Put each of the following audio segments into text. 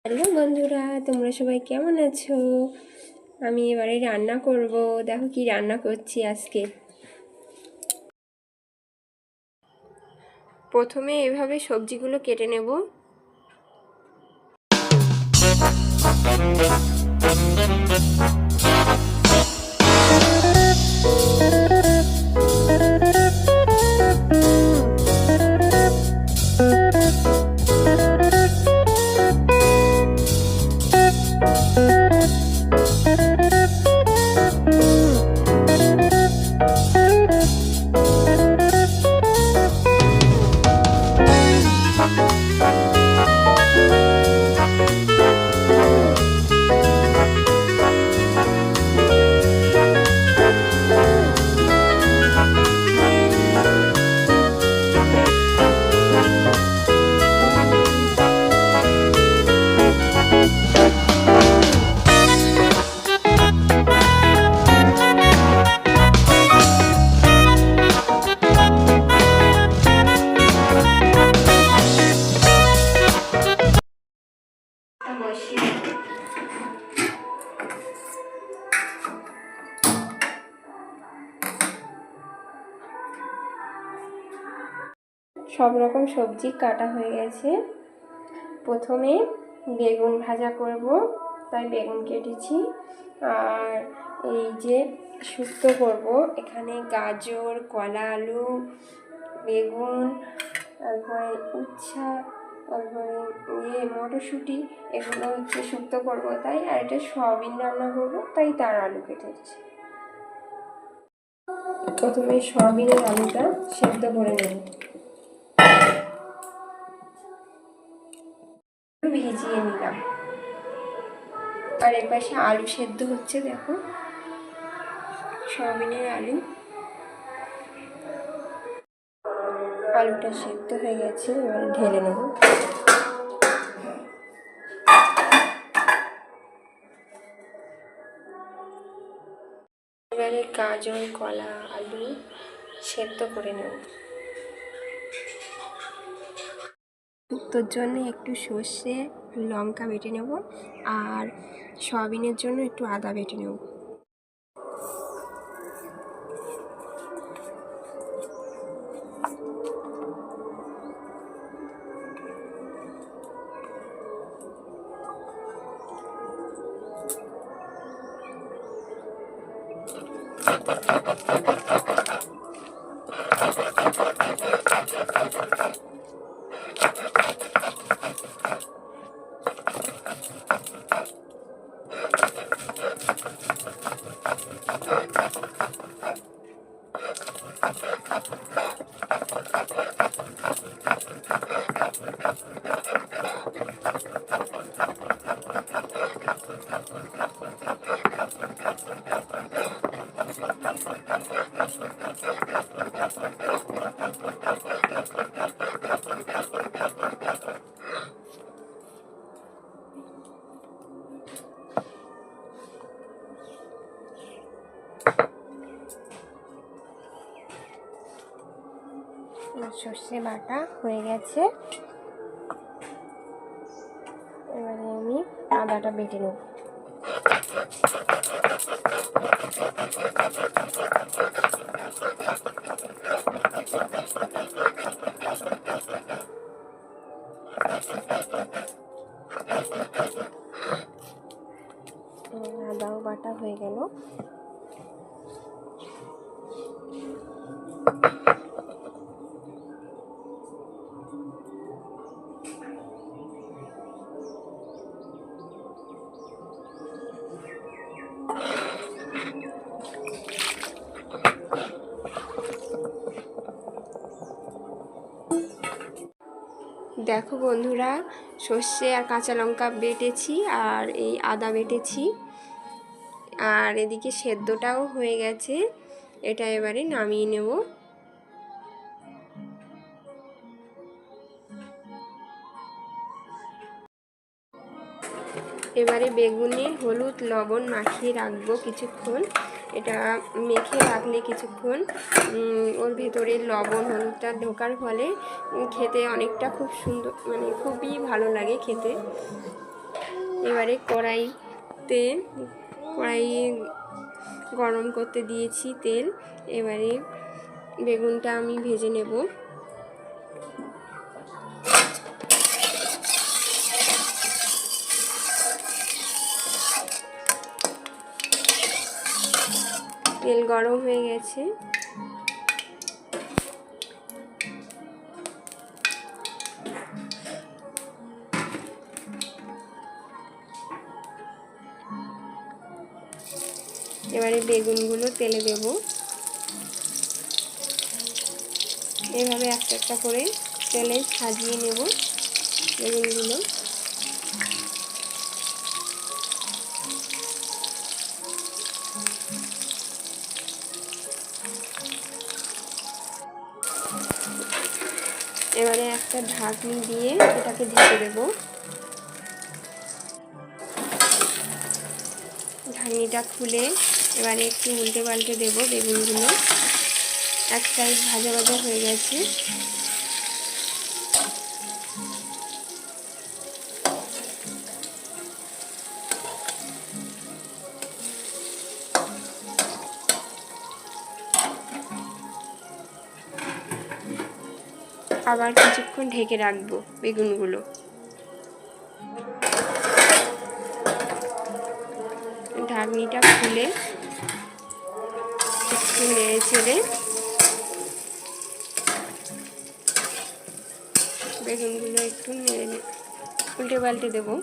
Hello বন্ধুরা, তোমরা সবাই কেমন আছো? আমি এবারে রান্না করব। দেখো কি রান্না করছি আজকে। প্রথমে এভাবে সবজিগুলো কেটে নেব। সব রকম সবজি কাটা হয়ে গেছে। প্রথমে বেগুন ভাজা করব, তাই বেগুন কেটেছি। আর এই যে শুক্তো করব, এখানে গাজর, কলা, আলু, বেগুন, তারপরে উচ্ছা, তারপরে মটরশুঁটি, এগুলো হচ্ছে শুক্তো করব তাই। আর এটা সয়াবিন রান্না করব তাই তার আলু কেটেছি। প্রথমে সয়াবিনের আলুটা সেদ্ধ করে নেব, ভিজিয়ে নিলাম। আর এর পাশে আলু সেদ্ধ হচ্ছে, দেখো সয়াবিনের আলুটা সেদ্ধ হয়ে গেছে। এবারে ঢেলে নেব। এবারে গাজর, কলা, আলু সেদ্ধ করে নেব। শুক্তোর জন্য একটু সর্ষে, লঙ্কা বেটে নেব, আর সয়াবিনের জন্য একটু আদা বেটে নেব। সর্ষে বাটা হয়ে গেছে। এবারে আমি আদাটা বেটে নেব। আদাও বাটা হয়ে গেল। দেখো বন্ধুরা, সর্ষে আর কাঁচা লঙ্কা বেটেছি, আর এই আদা বেটেছি, আর এদিকে সেদ্ধটাও হয়ে গেছে। এটা এবারে নামিয়ে নেব। এবারে বেগুনে হলুদ লবণ মাখিয়ে রাখবো কিছুক্ষণ। এটা মেখে রাখলে কিছুক্ষণ ওর ভেতরে লবণ হলুদটা ঢোকার ফলে খেতে অনেকটা খুব সুন্দর, মানে খুবই ভালো লাগে খেতে। এবারে কড়াই গরম করতে দিয়েছি তেল। এবারে বেগুনটা আমি ভেজে নেব। তেল গরম হয়ে গেছে। এবারে বেগুনগুলো তেলে দেব। এভাবে একটা একটা করে তেলে সাজিয়ে নেব বেগুনগুলো। এবারে একটা ঢাকনি দিয়ে এটাকে ঢেকে দেব। ঢাকনিটা খুলে এবারে একটু উল্টে পাল্টে দেবো বেগুনগুলো। এক সাইড ভাজা ভাজা হয়ে গেছে। আবার কিছুক্ষণ ঢেকে রাখবো বেগুনগুলো। ঢাকনিটা খুলে একটু নেড়ে চেড়ে বেগুনগুলো একটু নেড়ে উল্টে পাল্টে দেবো।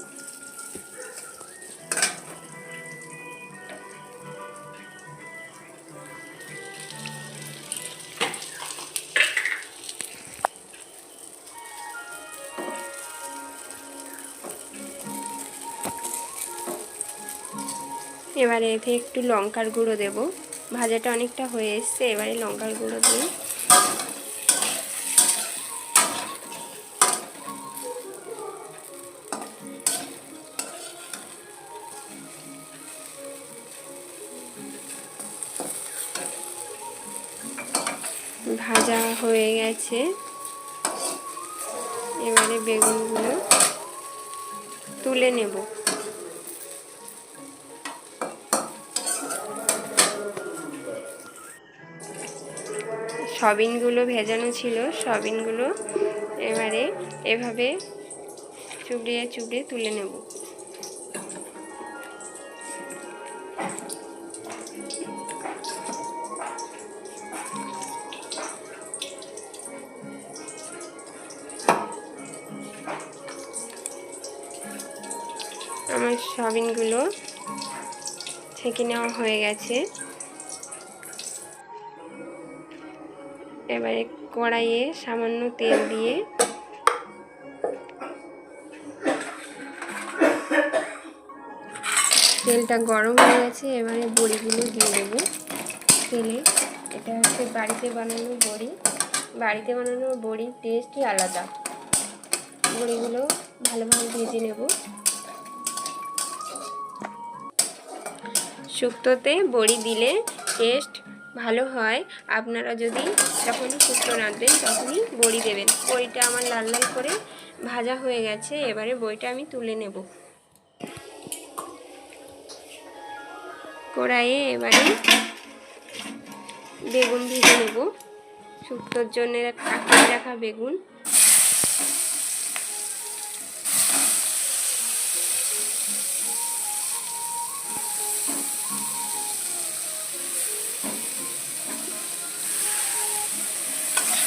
এবারে এতে একটু লঙ্কার গুঁড়ো দেব। ভাজাটা অনেকটা হয়ে এসছে, এবারে লঙ্কার গুঁড়ো দিই। ভাজা হয়ে গেছে। এবারে বেগুনগুলো তুলে নেব। সয়াবিনগুলো ভেজানো ছিল, সয়াবিনগুলো এবারে এভাবে চুবড়িয়ে চুবড়িয়ে তুলে নেব। আমার সয়াবিনগুলো ছেঁকে নেওয়া হয়ে গেছে। এবারে কড়াইয়ে সামান্য তেল দিয়ে তেলটা গরম হয়ে গেছে। এবারে বড়িগুলো দিয়ে দেবো তেলে। এটা হচ্ছে বাড়িতে বানানো বড়ি। বাড়িতে বানানো বড়ির টেস্টই আলাদা। বড়িগুলো ভালোভাবে ভেজে নেব। শুক্তোতে বড়ি দিলে টেস্ট ভালো হয়। আপনারা যদি যখনই শুক্তো রাঁধবেন তখনই বড়ি দেবেন। বড়িটা আমার লাল লাল করে ভাজা হয়ে গেছে। এবারে বড়িটা আমি তুলে নেব কড়াইয়ে। এবারে বেগুন ভেজে নেব। শুক্তোর জন্য কাটিয়ে রাখা বেগুন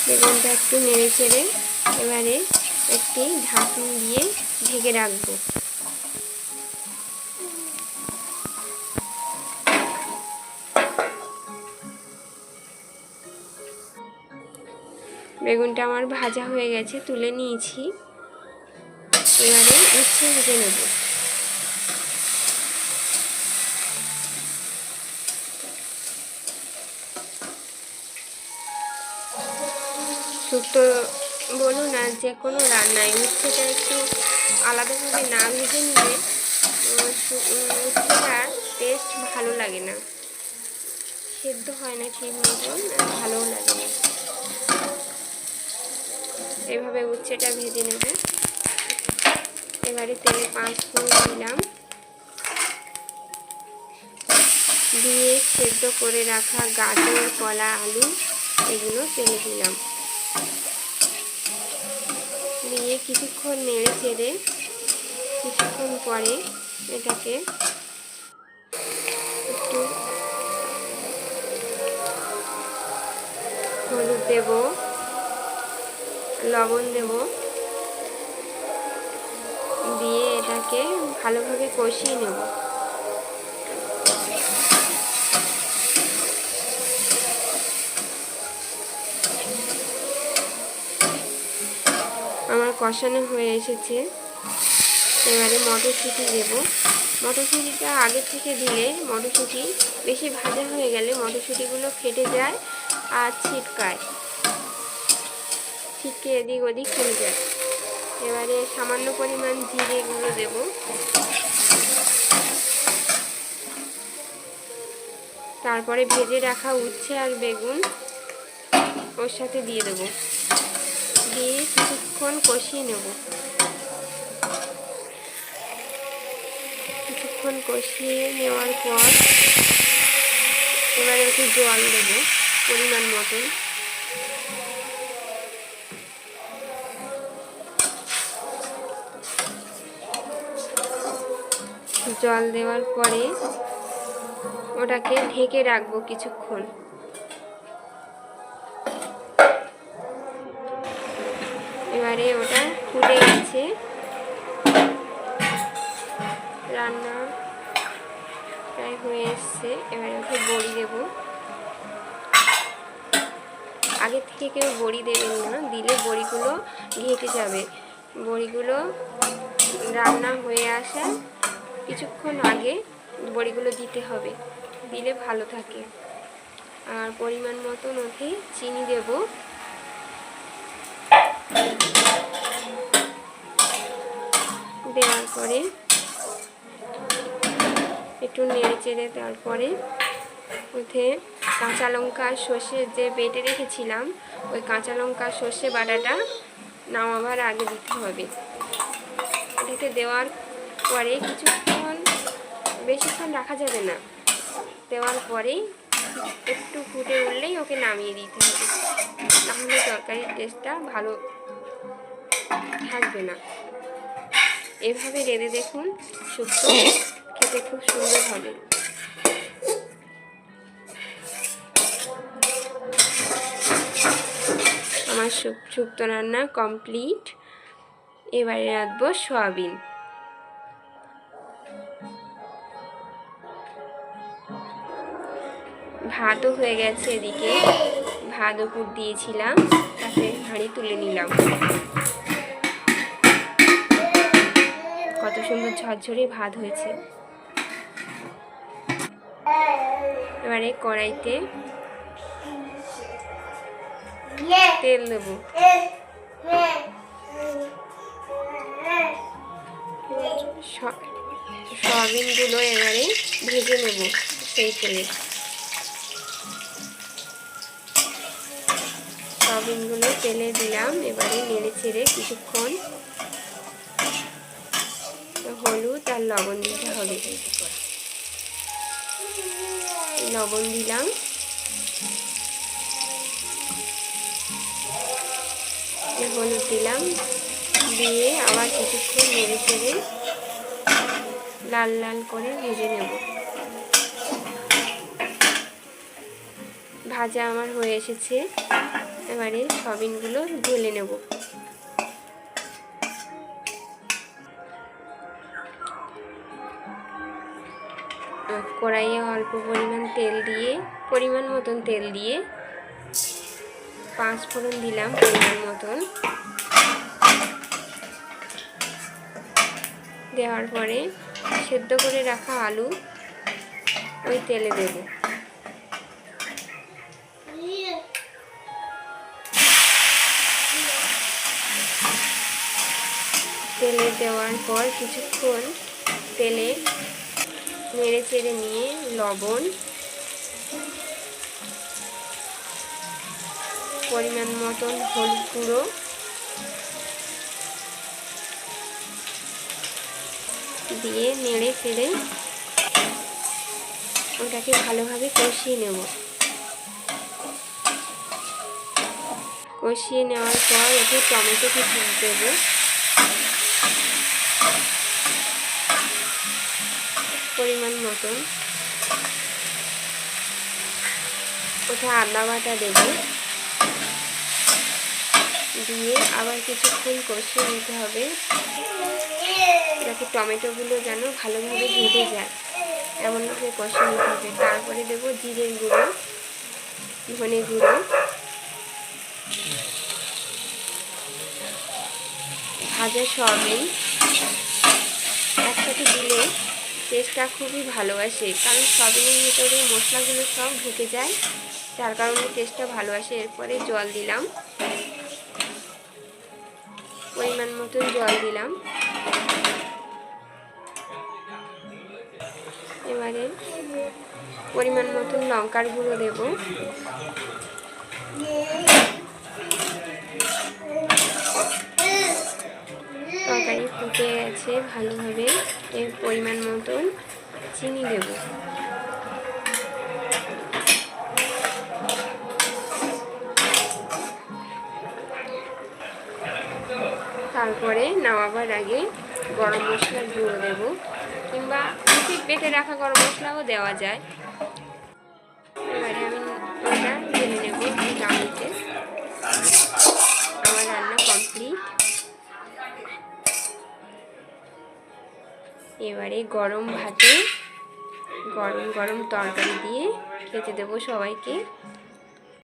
বেগুনটা একটু নেড়ে চেড়ে এবারে একটি ঢাকনি দিয়ে ঢেকে রাখবো। বেগুনটা আমার ভাজা হয়ে গেছে, তুলে নিয়েছি। এবারে উচ্ছে ভেজে নেব। শুক্তো বলুন আর যে কোনো রান্নায় উচ্ছেটা একটু আলাদাভাবে না ভেজে নিলে উচ্ছেটার টেস্ট ভালো লাগে না, সেদ্ধ হয় না ঠিক মতন, ভালোও লাগে না। এভাবে উচ্ছেটা ভেজে নেব। এবারে তেলে 5 ফোড়ন দিলাম, দিয়ে সেদ্ধ করে রাখা গাজর, কলা, আলু এগুলো তেলে দিলাম, দিয়ে কিছুক্ষণ নেড়ে চেড়ে কিছুক্ষণ পরে এটাকে একটু হলুদ দেব, লবণ দেব, দিয়ে এটাকে ভালোভাবে কষিয়ে নেব। আমার কষানো হয়ে এসেছে। এবারে মটরশুঁটি দেব। মটরশুঁটিটা আগে থেকে দিলে মটরশুঁটি বেশি ভাজা হয়ে গেলে মটরশুঁটিগুলো ফেটে যায় আর ছিটকে এদিক ওদিক চলে যায়। এবারে সামান্য পরিমাণ জিরে গুঁড়ো দেব, তারপরে ভেজে রাখা উচ্ছে আর বেগুন ওর সাথে দিয়ে দেব, দিয়ে কিছুক্ষণ কষিয়ে নেব। কিছুক্ষণ কষিয়ে নেওয়ার পর এবারে একটু জল দেব পরিমাণ মতন। জল দেওয়ার পরে ওটাকে ঢেকে রাখবো কিছুক্ষণ। এবারে ওটা ফুটে গেছে, রান্না প্রায় হয়ে এসছে। এবারে ওকে বড়ি দেব। আগে থেকে কেউ বড়ি দেবেন না, দিলে বড়িগুলো ঘেটে যাবে। বড়িগুলো রান্না হয়ে আসা কিছুক্ষণ আগে বড়িগুলো দিতে হবে, দিলে ভালো থাকে। আর পরিমাণ মতন ওতে চিনি দেব, দেওয়ার পরে একটু নেড়ে চেড়ে তারপরে ওতে কাঁচা লঙ্কা সর্ষে যে বেটে রেখেছিলাম ওই কাঁচা লঙ্কা সর্ষে বাটাটা নামাবার আগে দিতে হবে। এটাকে দেওয়ার পরে কিছুক্ষণ, বেশিক্ষণ রাখা যাবে না, দেওয়ার পরেই একটু ফুটে উঠলেই ওকে নামিয়ে দিতে হবে, নাহলে তরকারির টেস্টটা ভালো থাকবে না। এভাবে রেঁধে দেখুন, শুক্তো খেতে খুব সুন্দর হবে। আমার শুক্তো রান্না কমপ্লিট। এবারে রাঁধবো সয়াবিন। ভাতও হয়ে গেছে, এদিকে ভাত উপর দিয়েছিলাম, তাতে হাঁড়ি তুলে নিলাম। কত সুন্দর ঝরঝরে ভাত হয়েছে। এবারে কড়াইতে তেল দেব, সয়াবিনগুলো এবারে ভেজে নেব সেই তেলে। সয়াবিনগুলো তেলে দিলাম, এবারে নেড়ে ছেড়ে কিছুক্ষণ হলুদ আর লবণ দিতে হবে। লবণ দিলাম, হলুদ দিলাম, দিয়ে আবার কিছুক্ষণ নেড়ে চেড়ে লাল লাল করে ভেজে নেব। ভাজা আমার হয়ে এসেছে। এবারে সয়াবিনগুলো ঢেলে নেব। কড়াইয়ে অল্প পরিমাণ তেল দিয়ে, পরিমাণ মতন তেল দিয়ে 5 ফোড়ন দিলাম পরিমাণ মতন। দেওয়ার পরে সেদ্ধ করে রাখা আলু ওই তেলে দেব। তেলে দেওয়ার পর কিছুক্ষণ তেলে নেড়ে চেড়ে নিয়ে লবণ, পরিমাণ মতন হলুদ গুঁড়ো, দিয়ে নেড়ে ফেড়ে ওটাকে ভালোভাবে কষিয়ে নেব। কষিয়ে নেওয়ার পর এতে টমেটো কুচি দেব, পরিমাণ মতন। ওটা আদা বাটা দেব, দিয়ে আবার কিছুক্ষণ কষিয়ে নিতে হবে, যাতে টমেটোগুলো যেন ভালোভাবে ভেজে যায়, এমনভাবে কষিয়ে নিতে হবে। তারপরে দেব জিরের গুঁড়ো, ধনে গুঁড়ো, ভাজা সয়াবিন একসাথে দিলে টেস্টটা খুবই ভালো আসে, কারণ সয়াবিনের ভিতরে মশলাগুলো সব ঢুকে যায়, যার কারণে টেস্টটা ভালো আসে। এরপরে জল দিলাম, পরিমাণ মতন জল দিলাম। এবারে পরিমাণ মতন লঙ্কার গুঁড়ো দেব, তরকারি ফুটে গেছে ভালোভাবে। এর পরিমাণ মতন চিনি দেব, তারপরে নামাবার আগে গরম মশলার গুঁড়ো দেব, কিংবা ঠিক বেটে রাখা গরম মশলাও দেওয়া যায়। এবারে আমি ওটা ঢেলে নেব চামচে। আমার রান্না কমপ্লিট। এবারে গরম ভাতে গরম গরম তরকারি দিয়ে খেতে দেবো সবাইকে।